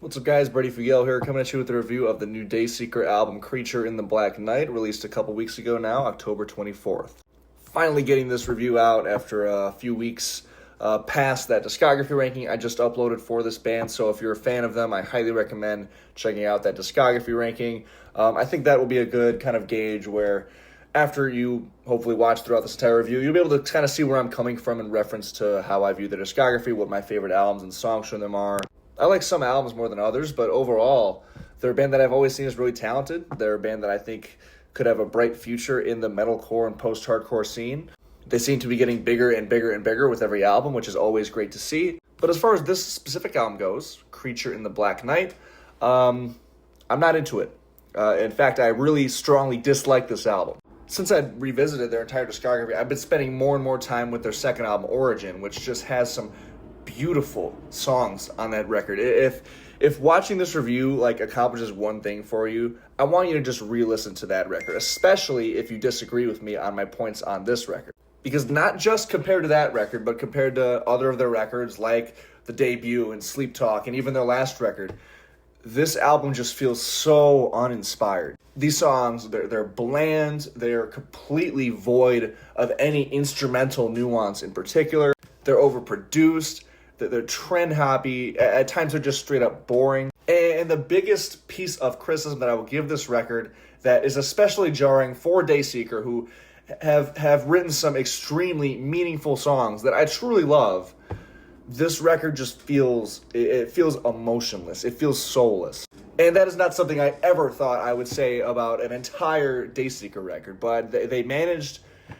What's up, guys? Brady Fugel here, coming at you with a review of the new Dayseeker album, Creature in the Black Night, released a couple weeks ago now, October 24th. Finally getting this review out after a few weeks past that discography ranking I just uploaded for this band, so if you're a fan of them, I highly recommend checking out that discography ranking. I think that will be a good kind of gauge where after you hopefully watch throughout this entire review, you'll be able to kind of see where I'm coming from in reference to how I view the discography, what my favorite albums and songs from them are. I like some albums more than others, but overall, they're a band that I've always seen as really talented. They're a band that I think could have a bright future in the metalcore and post-hardcore scene. They seem to be getting bigger and bigger and bigger with every album, which is always great to see. But as far as this specific album goes, Creature in the Black Night, I'm not into it. In fact, I really strongly dislike this album. Since I revisited their entire discography, I've been spending more and more time with their second album, Origin, which just has some beautiful songs on that record. If watching this review accomplishes one thing for you, I want you to just re-listen to that record, especially if you disagree with me on my points on this record. Because not just compared to that record, but compared to other of their records like the debut and Sleep Talk and even their last record, this album just feels so uninspired. These songs, they're bland, they're completely void of any instrumental nuance in particular. They're overproduced. They're trend hoppy. At times they're just straight up boring. And the biggest piece of criticism that I will give this record that is especially jarring for Dayseeker, who have written some extremely meaningful songs that I truly love, this record just feels emotionless. It feels soulless. And that is not something I ever thought I would say about an entire Dayseeker record, but they managed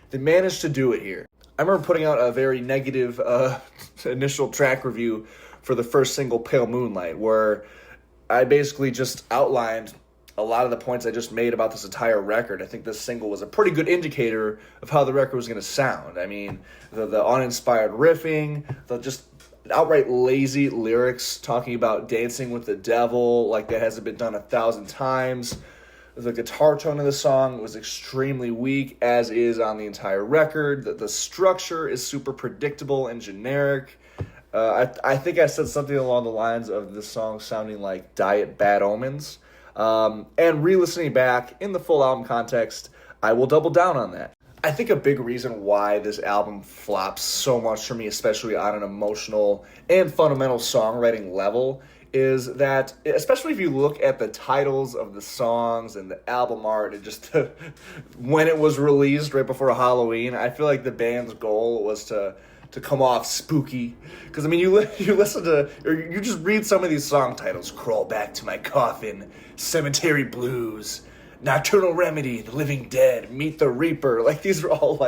to do it here. I remember putting out a very negative initial track review for the first single, Pale Moonlight, where I basically just outlined a lot of the points I just made about this entire record. I think this single was a pretty good indicator of how the record was going to sound. I mean, the uninspired riffing, the just outright lazy lyrics talking about dancing with the devil like that hasn't been done 1,000 times. The guitar tone of the song was extremely weak, as is on the entire record. The structure is super predictable and generic. I think I said something along the lines of the song sounding like Diet Bad Omens. And re-listening back in the full album context, I will double down on that. I think a big reason why this album flops so much for me, especially on an emotional and fundamental songwriting level, is that, especially if you look at the titles of the songs and the album art and just when it was released right before Halloween, I feel like the band's goal was to come off spooky. Because, I mean, you listen to, or you just read some of these song titles, Crawl Back to My Coffin, Cemetery Blues, Nocturnal Remedy, The Living Dead, Meet the Reaper. Like, these are all,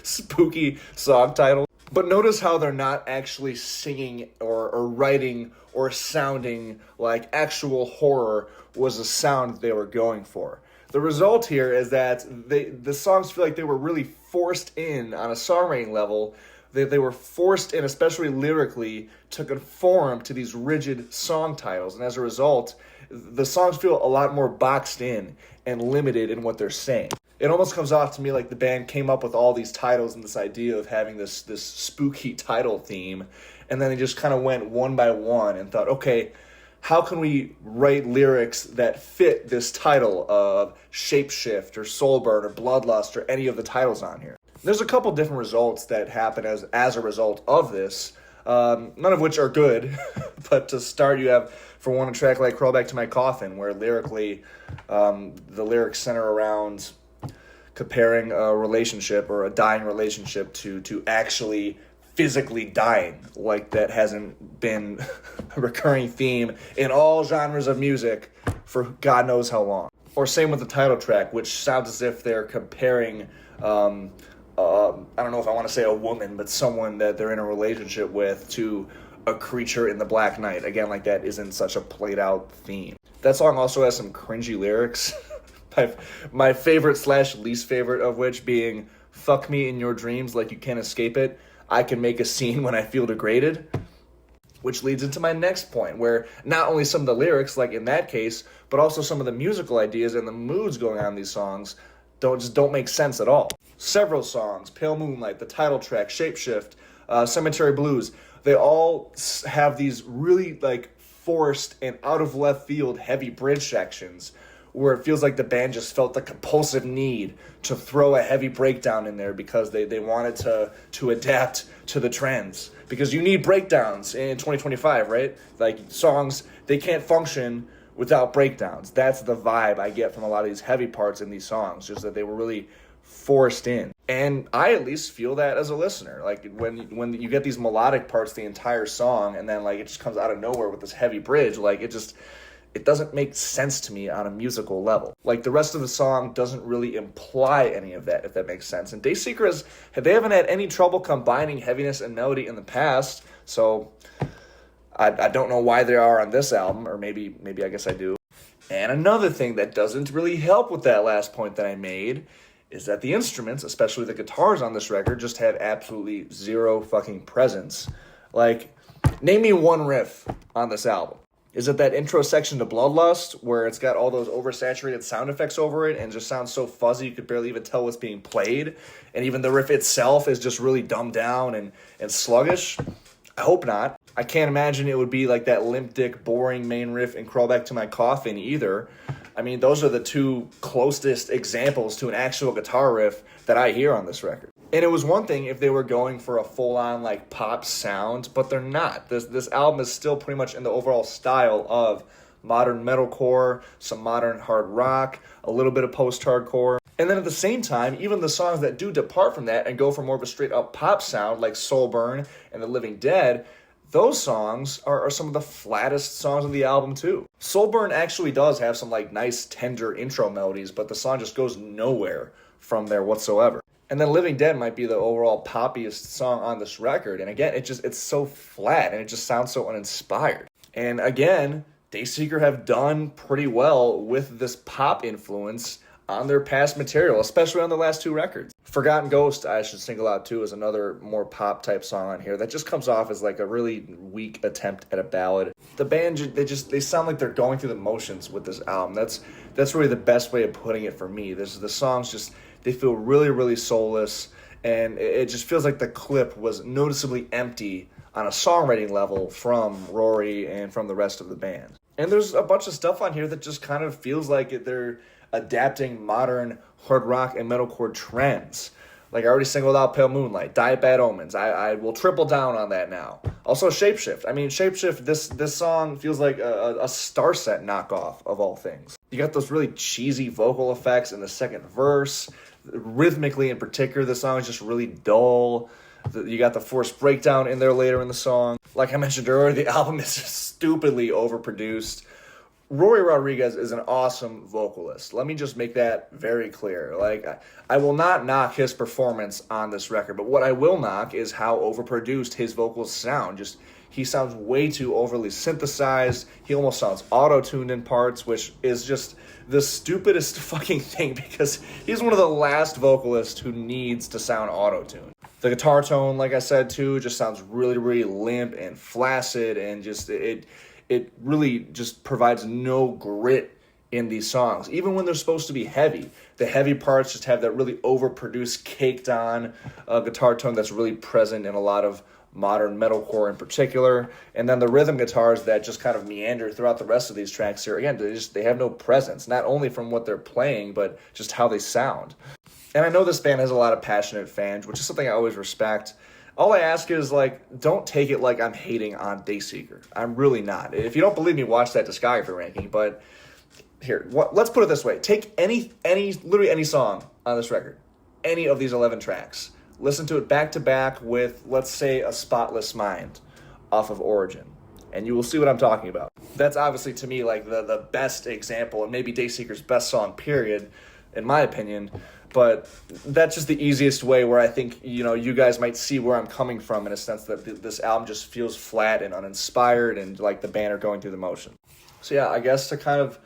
spooky song titles. But notice how they're not actually singing or writing or sounding like actual horror was the sound that they were going for. The result here is that the songs feel like they were really forced in on a songwriting level. They were forced in, especially lyrically, to conform to these rigid song titles. And as a result, the songs feel a lot more boxed in and limited in what they're saying. It almost comes off to me like the band came up with all these titles and this idea of having this spooky title theme, and then they just kind of went one by one and thought, okay, how can we write lyrics that fit this title of Shapeshift or Soulburn or Bloodlust or any of the titles on here? There's a couple different results that happen as a result of this, none of which are good. But to start, you have, for one, a track like Crawl Back to My Coffin, where lyrically the lyrics center around comparing a relationship or a dying relationship to actually physically dying, like that hasn't been a recurring theme in all genres of music for God knows how long. Or same with the title track, which sounds as if they're comparing, I don't know if I want to say a woman, but someone that they're in a relationship with to a creature in the black night. Again, like that isn't such a played out theme. That song also has some cringy lyrics. My favorite / least favorite of which being, fuck me in your dreams like you can't escape it. I can make a scene when I feel degraded. Which leads into my next point, where not only some of the lyrics, like in that case, but also some of the musical ideas and the moods going on in these songs don't make sense at all. Several songs, Pale Moonlight, the title track, Shapeshift, Cemetery Blues, they all have these really forced and out of left field heavy bridge sections where it feels like the band just felt the compulsive need to throw a heavy breakdown in there because they wanted to adapt to the trends. Because you need breakdowns in 2025, right? Like, songs, they can't function without breakdowns. That's the vibe I get from a lot of these heavy parts in these songs, just that they were really forced in. And I at least feel that as a listener. Like, when you get these melodic parts the entire song, and then like it just comes out of nowhere with this heavy bridge, like it doesn't make sense to me on a musical level. Like, the rest of the song doesn't really imply any of that, if that makes sense. And Dayseeker they haven't had any trouble combining heaviness and melody in the past, so I don't know why they are on this album, or maybe I guess I do. And another thing that doesn't really help with that last point that I made is that the instruments, especially the guitars on this record, just have absolutely zero fucking presence. Like, name me one riff on this album. Is it that intro section to Bloodlust, where it's got all those oversaturated sound effects over it and just sounds so fuzzy you could barely even tell what's being played? And even the riff itself is just really dumbed down and sluggish? I hope not. I can't imagine it would be like that limp dick, boring main riff in Crawl Back to My Coffin either. I mean, those are the two closest examples to an actual guitar riff that I hear on this record. And it was one thing if they were going for a full-on like pop sound, but they're not. This album is still pretty much in the overall style of modern metalcore, some modern hard rock, a little bit of post-hardcore. And then at the same time, even the songs that do depart from that and go for more of a straight-up pop sound, like Soul Burn and The Living Dead, those songs are some of the flattest songs on the album too. Soul Burn actually does have some like nice tender intro melodies, but the song just goes nowhere from there whatsoever. And then Living Dead might be the overall poppiest song on this record. And again, it's so flat and it just sounds so uninspired. And again, Dayseeker have done pretty well with this pop influence on their past material, especially on the last two records. Forgotten Ghost, I should single out too, is another more pop type song on here that just comes off as like a really weak attempt at a ballad. The band, they sound like they're going through the motions with this album. That's really the best way of putting it for me. The songs just, they feel really, really soulless, and it just feels like the clip was noticeably empty on a songwriting level from Rory and from the rest of the band. And there's a bunch of stuff on here that just kind of feels like they're adapting modern hard rock and metalcore trends. Like, I already singled out Pale Moonlight, Die Bad Omens. I will triple down on that now. Also Shapeshift. I mean, Shapeshift, this song feels like a Starset knockoff of all things. You got those really cheesy vocal effects in the second verse. Rhythmically in particular, the song is just really dull. You got the forced breakdown in there later in the song. Like I mentioned earlier, the album is just stupidly overproduced. Rory Rodriguez is an awesome vocalist. Let me just make that very clear. Like, I will not knock his performance on this record, but what I will knock is how overproduced his vocals sound. Just, he sounds way too overly synthesized. He almost sounds auto-tuned in parts, which is just the stupidest fucking thing because he's one of the last vocalists who needs to sound auto-tuned. The guitar tone, like I said too, just sounds really, really limp and flaccid, and just it really just provides no grit in these songs. Even when they're supposed to be heavy, the heavy parts just have that really overproduced, caked on guitar tone that's really present in a lot of modern metalcore in particular. And then the rhythm guitars that just kind of meander throughout the rest of these tracks here, again, they have no presence, not only from what they're playing, but just how they sound. And I know this band has a lot of passionate fans, which is something I always respect. All I ask is, like, don't take it like I'm hating on Dayseeker. I'm really not. If you don't believe me, watch that discography ranking. But here, let's put it this way. Take literally any song on this record, any of these 11 tracks. Listen to it back to back with, let's say, A Spotless Mind off of Origin, and you will see what I'm talking about. That's obviously, to me, like the best example, and maybe Dayseeker's best song, period, in my opinion. But that's just the easiest way where I think, you guys might see where I'm coming from, in a sense that this album just feels flat and uninspired and like the band are going through the motion. So yeah, I guess to kind of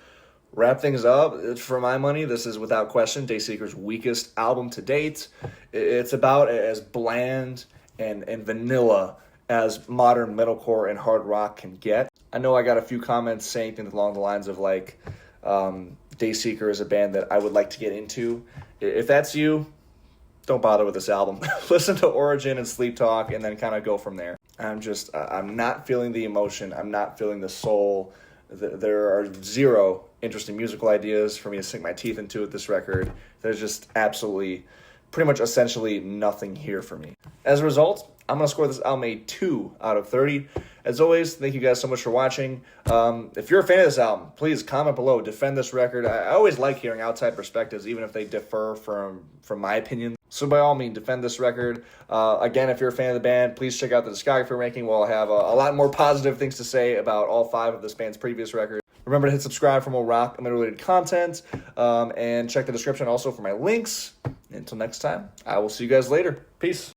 wrap things up, for my money, this is without question Dayseeker's weakest album to date. It's about as bland and vanilla as modern metalcore and hard rock can get. I know I got a few comments saying things along the lines of like, Dayseeker is a band that I would like to get into. If that's you, don't bother with this album. Listen to Origin and Sleep Talk and then kind of go from there. I'm not feeling the emotion. I'm not feeling the soul. There are zero interesting musical ideas for me to sink my teeth into with this record. There's just absolutely, pretty much essentially nothing here for me. As a result, I'm going to score this album a 2 out of 30. As always, thank you guys so much for watching. If you're a fan of this album, please comment below, defend this record. I always like hearing outside perspectives, even if they differ from my opinion. So by all means, defend this record. Again, if you're a fan of the band, please check out the discography ranking. We'll have a lot more positive things to say about all 5 of this band's previous records. Remember to hit subscribe for more rock and metal-related content, and check the description also for my links. Until next time, I will see you guys later. Peace.